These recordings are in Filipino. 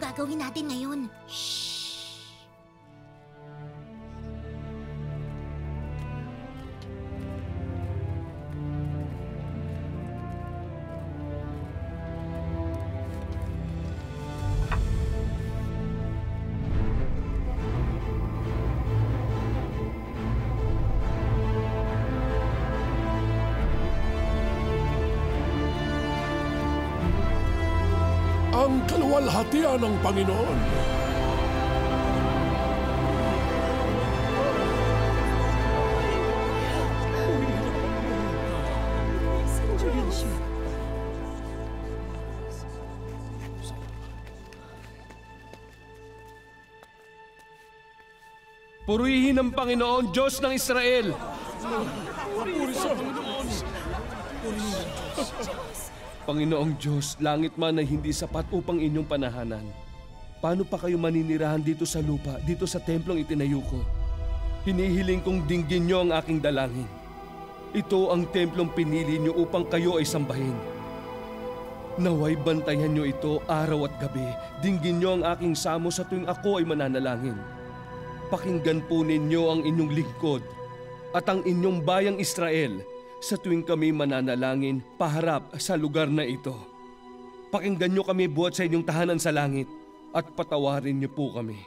gagawin natin ngayon? Ang kaluwalhatian ng Panginoon. Purihin ang Panginoon, Diyos ng Israel! Panginoong Diyos, langit man ay hindi sapat upang inyong panahanan. Paano pa kayo maninirahan dito sa lupa, dito sa templong itinayo ko? Hinihiling kong dinggin niyo ang aking dalangin. Ito ang templong pinili niyo upang kayo ay sambahin. Naway bantayan niyo ito araw at gabi. Dinggin niyo ang aking samo sa tuwing ako ay mananalangin. Pakinggan po ninyo ang inyong lingkod at ang inyong bayang Israel sa tuwing kami mananalangin paharap sa lugar na ito. Pakinggan niyo kami buhat sa inyong tahanan sa langit at patawarin niyo po kami.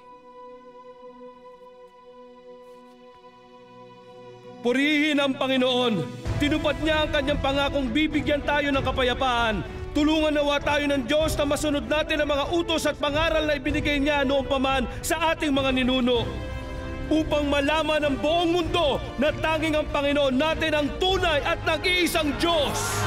Purihin ang Panginoon! Tinupad niya ang kanyang pangakong bibigyan tayo ng kapayapaan. Tulungan nawa tayo ng Diyos na masunod natin ang mga utos at pangaral na ibinigay niya noong paman sa ating mga ninuno, upang malaman ng buong mundo na tanging ang Panginoon natin ang tunay at nag-iisang Diyos.